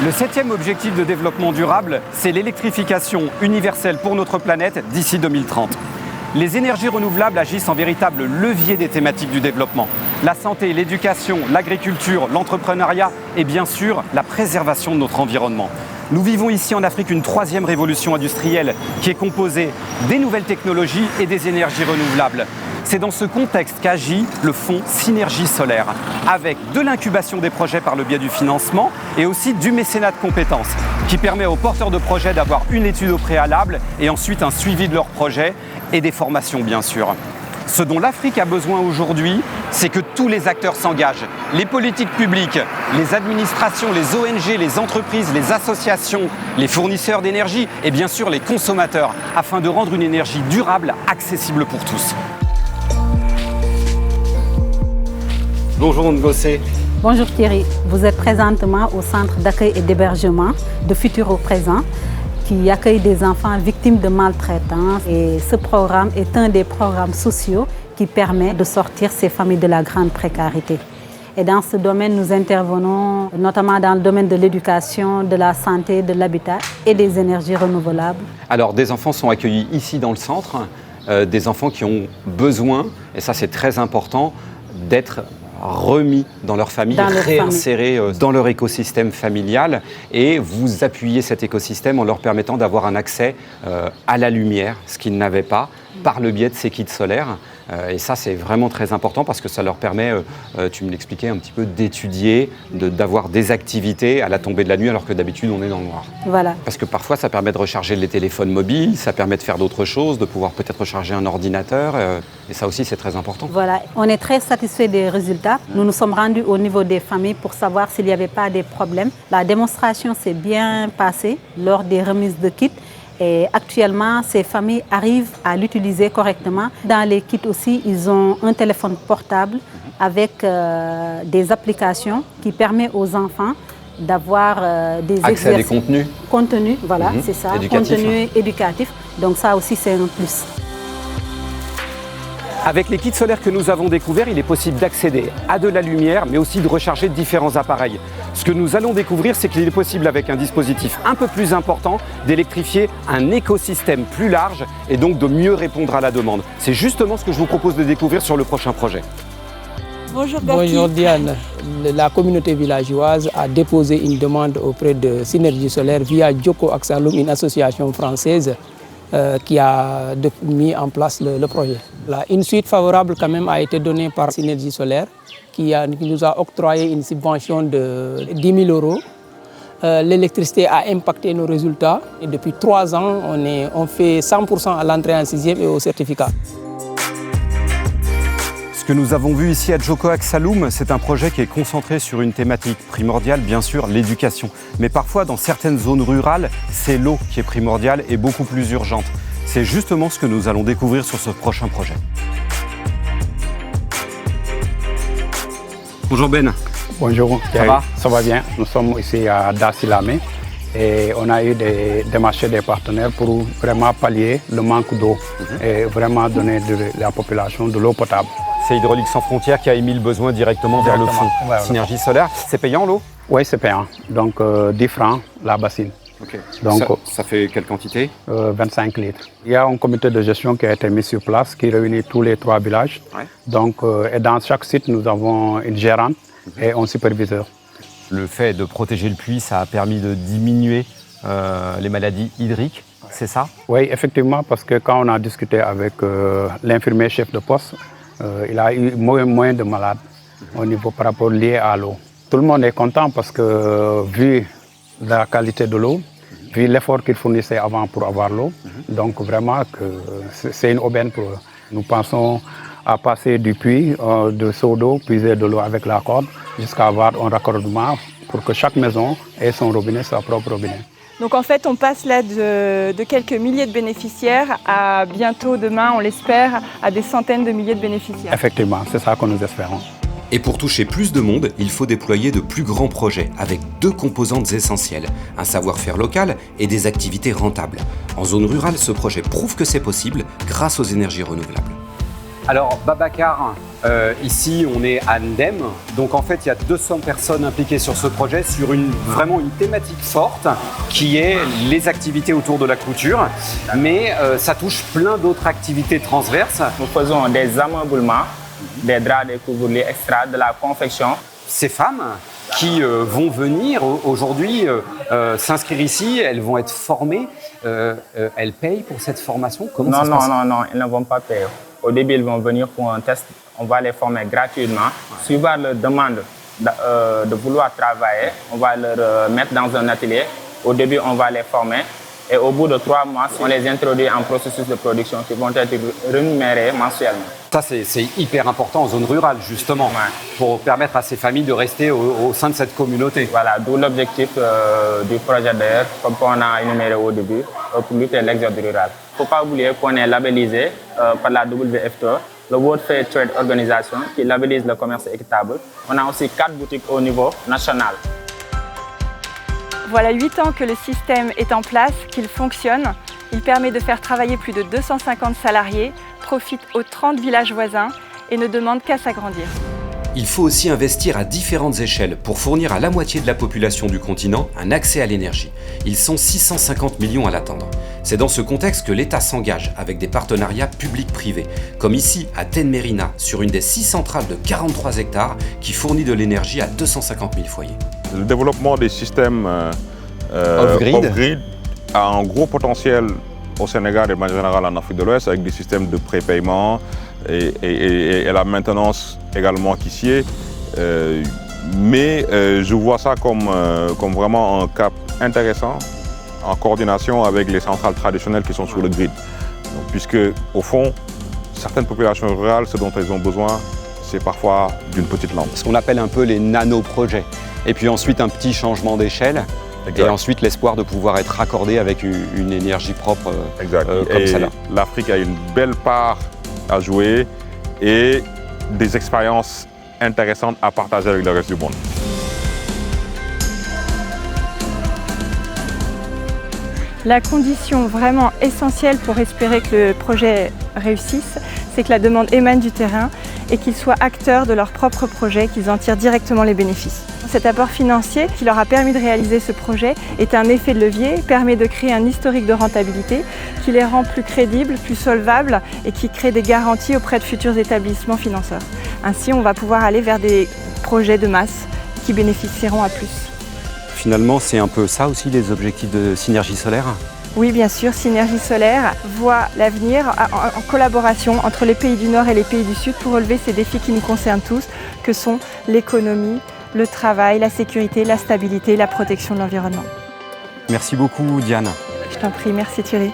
Le 7e objectif de développement durable, c'est l'électrification universelle pour notre planète d'ici 2030. Les énergies renouvelables agissent en véritable levier des thématiques du développement. La santé, l'éducation, l'agriculture, l'entrepreneuriat et bien sûr la préservation de notre environnement. Nous vivons ici en Afrique une 3e révolution industrielle qui est composée des nouvelles technologies et des énergies renouvelables. C'est dans ce contexte qu'agit le fonds Synergie Solaire, avec de l'incubation des projets par le biais du financement et aussi du mécénat de compétences, qui permet aux porteurs de projets d'avoir une étude au préalable et ensuite un suivi de leur projet et des formations bien sûr. Ce dont l'Afrique a besoin aujourd'hui, c'est que tous les acteurs s'engagent. Les politiques publiques, les administrations, les ONG, les entreprises, les associations, les fournisseurs d'énergie et bien sûr les consommateurs, afin de rendre une énergie durable accessible pour tous. Bonjour Ngossé. Bonjour Thierry, vous êtes présentement au centre d'accueil et d'hébergement de Futur au Présent qui accueille des enfants victimes de maltraitance et ce programme est un des programmes sociaux qui permet de sortir ces familles de la grande précarité. Et dans ce domaine, nous intervenons notamment dans le domaine de l'éducation, de la santé, de l'habitat et des énergies renouvelables. Alors des enfants sont accueillis ici dans le centre, des enfants qui ont besoin, et ça c'est très important, d'être remis dans leur famille, réinsérés dans leur écosystème familial et vous appuyez cet écosystème en leur permettant d'avoir un accès à la lumière, ce qu'ils n'avaient pas, par le biais de ces kits solaires. Et ça, c'est vraiment très important parce que ça leur permet, tu me l'expliquais un petit peu, d'étudier, d'avoir des activités à la tombée de la nuit alors que d'habitude on est dans le noir. Voilà. Parce que parfois ça permet de recharger les téléphones mobiles, ça permet de faire d'autres choses, de pouvoir peut-être recharger un ordinateur et ça aussi c'est très important. Voilà, on est très satisfait des résultats. Nous nous sommes rendus au niveau des familles pour savoir s'il n'y avait pas des problèmes. La démonstration s'est bien passée lors des remises de kits. Et actuellement, ces familles arrivent à l'utiliser correctement. Dans les kits aussi, ils ont un téléphone portable avec des applications qui permettent aux enfants d'avoir des accès à des contenus. Contenus, voilà, c'est ça. Contenu éducatif. Donc ça aussi, c'est un plus. Avec les kits solaires que nous avons découverts, il est possible d'accéder à de la lumière, mais aussi de recharger différents appareils. Ce que nous allons découvrir, c'est qu'il est possible, avec un dispositif un peu plus important, d'électrifier un écosystème plus large et donc de mieux répondre à la demande. C'est justement ce que je vous propose de découvrir sur le prochain projet. Bonjour Bertie. Bonjour Diane. La communauté villageoise a déposé une demande auprès de Synergie Solaire via Djoko Aksalum, une association française qui a mis en place le projet. Là, une suite favorable quand même a été donnée par Synergie Solaire qui nous a octroyé une subvention de 10 000 €. L'électricité a impacté nos résultats et depuis 3 ans, on fait 100% à l'entrée en 6e et au certificat. Ce que nous avons vu ici à Djoko Aksalum, c'est un projet qui est concentré sur une thématique primordiale, bien sûr, l'éducation. Mais parfois, dans certaines zones rurales, c'est l'eau qui est primordiale et beaucoup plus urgente. C'est justement ce que nous allons découvrir sur ce prochain projet. Bonjour Ben. Bonjour, ça va? Ça va bien. Nous sommes ici à Dassilame et on a eu des marchés des partenaires pour vraiment pallier le manque d'eau et vraiment donner à la population de l'eau potable. C'est Hydraulique Sans Frontières qui a émis le besoin directement vers le fonds Synergie Solaire. C'est payant l'eau? Oui, c'est payant. Donc 10 francs la bassine. Okay. Donc, ça fait quelle quantité? 25 litres. Il y a un comité de gestion qui a été mis sur place qui réunit tous les 3 villages. Ouais. Donc, et dans chaque site, nous avons une gérante et un superviseur. Le fait de protéger le puits, ça a permis de diminuer les maladies hydriques, c'est ça? Oui, effectivement, parce que quand on a discuté avec l'infirmier chef de poste, il a eu moins de malades au niveau par rapport lié à l'eau. Tout le monde est content parce que vu la qualité de l'eau, vu l'effort qu'ils fournissaient avant pour avoir l'eau, donc vraiment que c'est une aubaine pour eux. Nous pensons à passer du puits, de seau d'eau, puiser de l'eau avec la corde, jusqu'à avoir un raccordement pour que chaque maison ait son robinet, sa propre robinet. Donc en fait, on passe là de quelques milliers de bénéficiaires à bientôt, demain, on l'espère, à des centaines de milliers de bénéficiaires. Effectivement, c'est ça que nous espérons. Et pour toucher plus de monde, il faut déployer de plus grands projets avec 2 composantes essentielles, un savoir-faire local et des activités rentables. En zone rurale, ce projet prouve que c'est possible grâce aux énergies renouvelables. Alors Babacar, ici on est à Ndem, donc en fait il y a 200 personnes impliquées sur ce projet sur vraiment une thématique forte qui est les activités autour de la couture, mais ça touche plein d'autres activités transverses. Nous faisons des ameublements, des draps, des couvre-lits extra, de la confection. Ces femmes qui vont venir aujourd'hui s'inscrire ici, elles vont être formées, elles payent pour cette formation? Comment ça se passe? Non, elles ne vont pas payer. Au début, ils vont venir pour un test. On va les former gratuitement. Suivant leur demande de vouloir travailler, on va leur mettre dans un atelier. Au début, on va les former. Et au bout de 3 mois, on les introduit en processus de production qui vont être rémunérés mensuellement. Ça, c'est hyper important en zone rurale, justement, pour permettre à ces familles de rester au sein de cette communauté. Voilà, d'où l'objectif du projet d'ailleurs, comme on a énuméré au début, pour lutter l'exode rural. Il ne faut pas oublier qu'on est labellisé par la WFTO, le World Fair Trade Organization, qui labellise le commerce équitable. On a aussi 4 boutiques au niveau national. Voilà 8 ans que le système est en place, qu'il fonctionne. Il permet de faire travailler plus de 250 salariés, profite aux 30 villages voisins et ne demande qu'à s'agrandir. Il faut aussi investir à différentes échelles pour fournir à la moitié de la population du continent un accès à l'énergie. Ils sont 650 millions à l'attendre. C'est dans ce contexte que l'État s'engage avec des partenariats publics-privés, comme ici à Tenmerina, sur une des 6 centrales de 43 hectares qui fournit de l'énergie à 250 000 foyers. Le développement des systèmes off-grid a un gros potentiel au Sénégal et de manière générale en Afrique de l'Ouest avec des systèmes de prépaiement et la maintenance également qui s'y est. Mais je vois ça comme vraiment un cap intéressant en coordination avec les centrales traditionnelles qui sont sur le grid. Donc, puisque au fond, certaines populations rurales, ce dont elles ont besoin, c'est parfois d'une petite lampe. Ce qu'on appelle un peu les nano-projets. Et puis ensuite un petit changement d'échelle. Et ensuite l'espoir de pouvoir être raccordé avec une énergie propre comme celle-là. L'Afrique a une belle part à jouer et des expériences intéressantes à partager avec le reste du monde. La condition vraiment essentielle pour espérer que le projet réussisse, c'est que la demande émane du terrain et qu'ils soient acteurs de leur propre projet, qu'ils en tirent directement les bénéfices. Cet apport financier qui leur a permis de réaliser ce projet est un effet de levier, permet de créer un historique de rentabilité qui les rend plus crédibles, plus solvables et qui crée des garanties auprès de futurs établissements financeurs. Ainsi, on va pouvoir aller vers des projets de masse qui bénéficieront à plus. Finalement, c'est un peu ça aussi les objectifs de Synergie Solaire? Oui, bien sûr, Synergie Solaire voit l'avenir en collaboration entre les pays du Nord et les pays du Sud pour relever ces défis qui nous concernent tous, que sont l'économie, le travail, la sécurité, la stabilité, la protection de l'environnement. Merci beaucoup, Diane. Je t'en prie, merci Thierry.